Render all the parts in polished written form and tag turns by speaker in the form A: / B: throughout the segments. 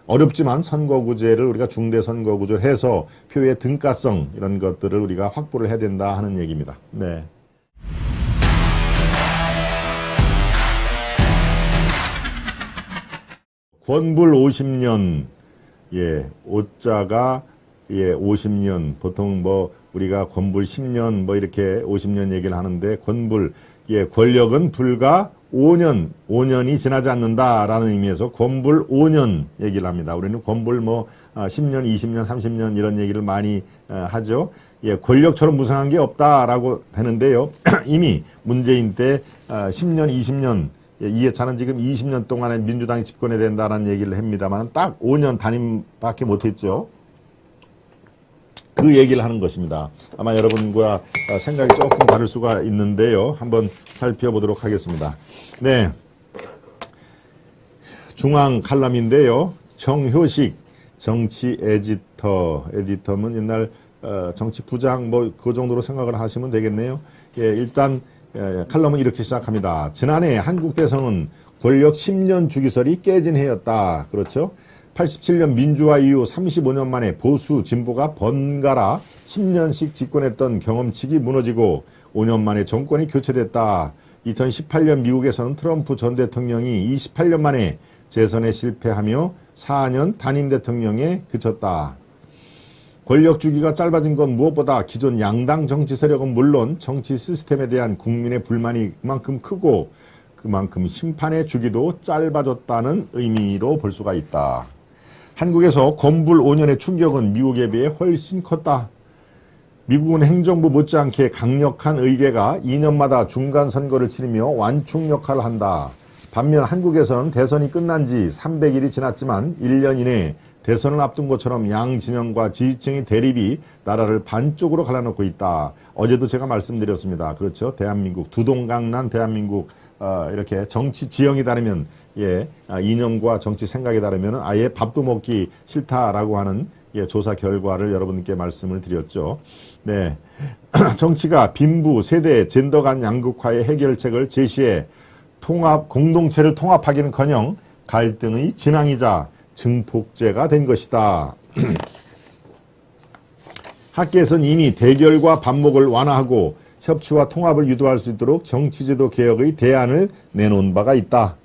A: 어렵지만 선거구제를 우리가 중대 선거구제를 해서 표의 등가성 이런 것들을 우리가 확보를 해야 된다 하는 얘기입니다. 네. 권불 50년, 예, 오자가, 예, 50년, 보통 뭐, 우리가 권불 10년, 뭐, 이렇게 50년 얘기를 하는데, 권불, 예, 권력은 불과 5년이 지나지 않는다라는 의미에서 권불 5년 얘기를 합니다. 우리는 권불 뭐, 10년, 20년, 30년 이런 얘기를 많이 하죠. 예, 권력처럼 무상한 게 없다라고 하는데요. 이미 문재인 때 10년, 20년, 이해찬은 지금 20년 동안에 민주당이 집권해야 된다는 얘기를 합니다만 딱 5년 단임밖에 못했죠. 그 얘기를 하는 것입니다. 아마 여러분과 생각이 조금 다를 수가 있는데요. 한번 살펴보도록 하겠습니다. 네, 중앙 칼럼인데요. 정효식 정치 에디터면 옛날 정치 부장 뭐 그 정도로 생각을 하시면 되겠네요. 예, 일단 칼럼은 이렇게 시작합니다. 지난해 한국 대선은 권력 10년 주기설이 깨진 해였다. 그렇죠? 87년 민주화 이후 35년 만에 보수 진보가 번갈아 10년씩 집권했던 경험칙이 무너지고 5년 만에 정권이 교체됐다. 2018년 미국에서는 트럼프 전 대통령이 28년 만에 재선에 실패하며 4년 단임 대통령에 그쳤다. 권력 주기가 짧아진 건 무엇보다 기존 양당 정치 세력은 물론 정치 시스템에 대한 국민의 불만이 그만큼 크고 그만큼 심판의 주기도 짧아졌다는 의미로 볼 수가 있다. 한국에서 권불 5년의 충격은 미국에 비해 훨씬 컸다. 미국은 행정부 못지않게 강력한 의회가 2년마다 중간 선거를 치르며 완충 역할을 한다. 반면 한국에서는 대선이 끝난 지 300일이 지났지만 1년 이내 대선을 앞둔 것처럼 양 진영과 지지층의 대립이 나라를 반쪽으로 갈라놓고 있다. 어제도 제가 말씀드렸습니다. 그렇죠. 대한민국, 두동강난 대한민국, 이렇게 정치 지형이 다르면, 예, 이념과 정치 생각이 다르면 아예 밥도 먹기 싫다라고 하는, 예, 조사 결과를 여러분께 말씀을 드렸죠. 네. 정치가 빈부, 세대, 젠더 간 양극화의 해결책을 제시해 공동체를 통합하기는커녕 갈등의 진앙이자 증폭제가 된 것이다. 학계에서는 이미 대결과 반목을 완화하고 협치와 통합을 유도할 수 있도록 정치제도 개혁의 대안을 내놓은 바가 있다.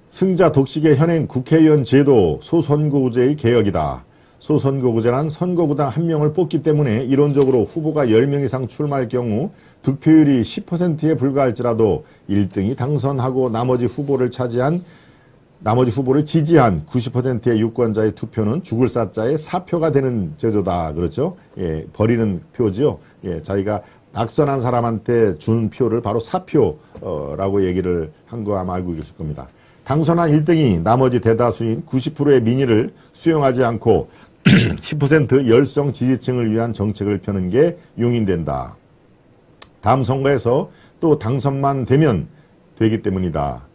A: 승자 독식의 현행 국회의원 제도 소선거구제의 개혁이다. 소선거구제란 선거구당 1명을 뽑기 때문에 이론적으로 후보가 10명 이상 출마할 경우 득표율이 10%에 불과할지라도 1등이 당선하고 나머지 후보를 지지한 90%의 유권자의 투표는 죽을 사자의 사표가 되는 제도다. 그렇죠? 예, 버리는 표죠. 예, 자기가 낙선한 사람한테 준 표를 바로 사표라고 얘기를 한 거 아마 알고 계실 겁니다. 당선한 1등이 나머지 대다수인 90%의 민의를 수용하지 않고 10% 열성 지지층을 위한 정책을 펴는 게 용인된다. 다음 선거에서 또 당선만 되면 되기 때문이다.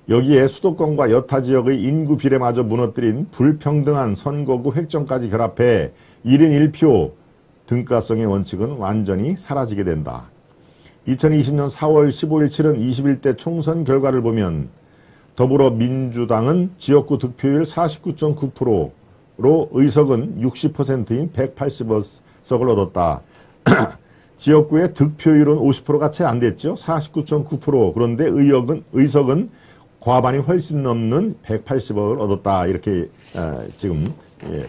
A: 여기에 수도권과 여타 지역의 인구 비례마저 무너뜨린 불평등한 선거구 획정까지 결합해 1인 1표 등가성의 원칙은 완전히 사라지게 된다. 2020년 4월 15일 치른 21대 총선 결과를 보면 더불어민주당은 지역구 득표율 49.9%로 의석은 60%인 180석을 얻었다. 지역구의 득표율은 50%가 채 안 됐죠. 49.9%. 그런데 의석은 과반이 훨씬 넘는 180억을 얻었다. 이렇게 지금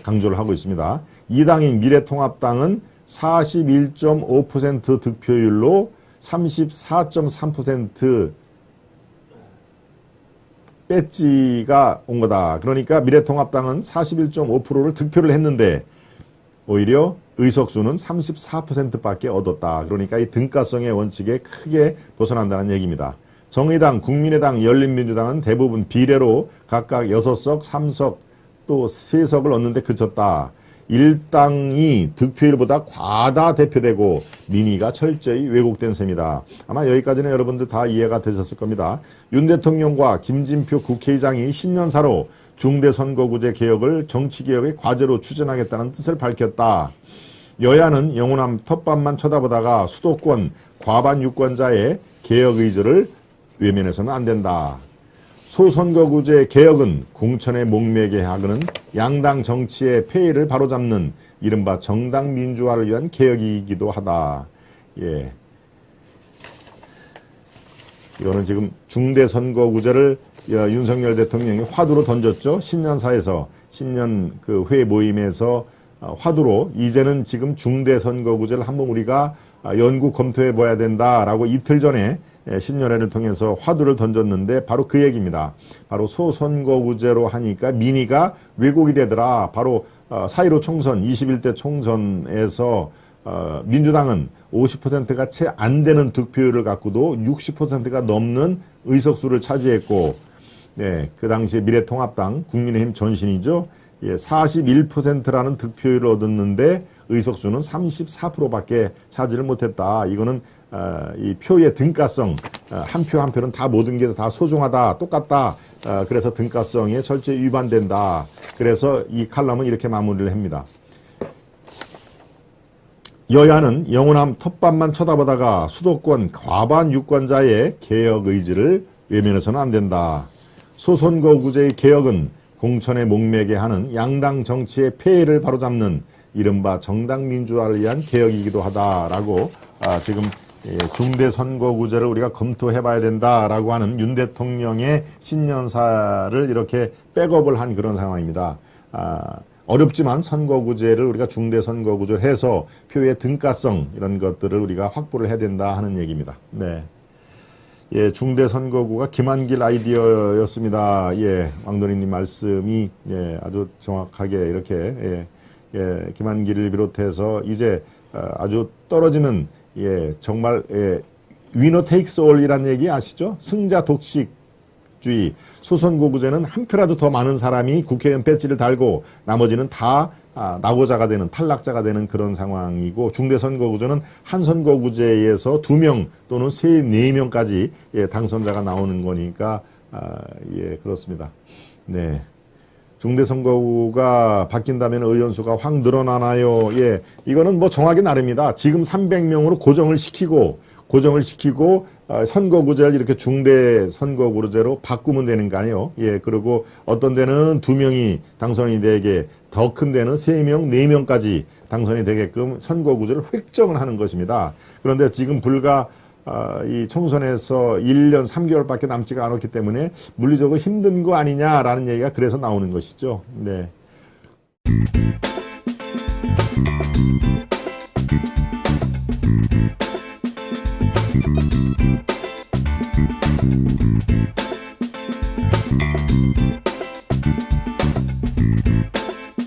A: 강조를 하고 있습니다. 2당인 미래통합당은 41.5% 득표율로 34.3% 배지가 온 거다. 그러니까 미래통합당은 41.5%를 득표를 했는데 오히려 의석수는 34%밖에 얻었다. 그러니까 이 등가성의 원칙에 크게 벗어난다는 얘기입니다. 정의당, 국민의당, 열린민주당은 대부분 비례로 각각 6석, 3석, 또 3석을 얻는데 그쳤다. 일당이 득표율보다 과다대표되고 민의가 철저히 왜곡된 셈이다. 아마 여기까지는 여러분들 다 이해가 되셨을 겁니다. 윤 대통령과 김진표 국회의장이 신년사로 중대선거구제 개혁을 정치개혁의 과제로 추진하겠다는 뜻을 밝혔다. 여야는 영호남 텃밭만 쳐다보다가 수도권 과반 유권자의 개혁 의지를 외면해서는 안 된다. 소선거구제 개혁은 공천의 목매게 하는 양당 정치의 폐해를 바로잡는 이른바 정당 민주화를 위한 개혁이기도 하다. 예. 이거는 지금 중대선거구제를 윤석열 대통령이 화두로 던졌죠. 신년사에서 신년 그 회 모임에서 화두로 이제는 지금 중대선거구제를 한번 우리가 연구 검토해 봐야 된다라고 이틀 전에 신년회를 통해서 화두를 던졌는데 바로 그 얘기입니다. 바로 소선거구제로 하니까 민의가 왜곡이 되더라. 바로 4.15 총선 21대 총선에서 민주당은 50%가 채 안 되는 득표율을 갖고도 60%가 넘는 의석수를 차지했고, 네, 그 당시에 미래통합당 국민의힘 전신이죠. 예, 41%라는 득표율을 얻었는데 의석수는 34%밖에 차지를 못했다. 이거는 이 표의 등가성, 한 표 한 표는 다 모든 게 다 소중하다, 똑같다. 그래서 등가성에 철저히 위반된다. 그래서 이 칼럼은 이렇게 마무리를 합니다. 여야는 영원함 텃밭만 쳐다보다가 수도권 과반 유권자의 개혁 의지를 외면해서는 안 된다. 소선거구제의 개혁은 공천에 목매게 하는 양당 정치의 폐해를 바로잡는 이른바 정당 민주화를 위한 개혁이기도 하다라고 지금 중대선거구제를 우리가 검토해봐야 된다라고 하는 윤 대통령의 신년사를 이렇게 백업을 한 그런 상황입니다. 어렵지만 선거구제를 우리가 중대선거구제를 해서 표의 등가성 이런 것들을 우리가 확보를 해야 된다 하는 얘기입니다. 네. 예, 중대선거구가 김한길 아이디어였습니다. 예, 왕돈이님 말씀이 예, 아주 정확하게 이렇게 김한길을 비롯해서 이제 아주 떨어지는 예, 정말 위너 테이크스 올이라는 얘기 아시죠? 승자 독식주의. 소선거구제는 한 표라도 더 많은 사람이 국회의원 배지를 달고 나머지는 다 낙오자가 되는 탈락자가 되는 그런 상황이고, 중대선거구제는 한 선거구제에서 2명 또는 4명까지 당선자가 나오는 거니까 예, 그렇습니다. 네. 중대선거구가 바뀐다면 의원수가 확 늘어나나요? 예, 이거는 뭐 정하기 나름이다. 지금 300명으로 고정을 시키고 선거구제를 이렇게 중대선거구제로 바꾸면 되는 거 아니에요? 예, 그리고 어떤 데는 2명이 당선이 되게, 더 큰 데는 3명, 4명까지 당선이 되게끔 선거구제를 획정을 하는 것입니다. 그런데 지금 불과 이 총선에서 1년 3개월밖에 남지가 않았기 때문에 물리적으로 힘든 거 아니냐라는 얘기가 그래서 나오는 것이죠. 네.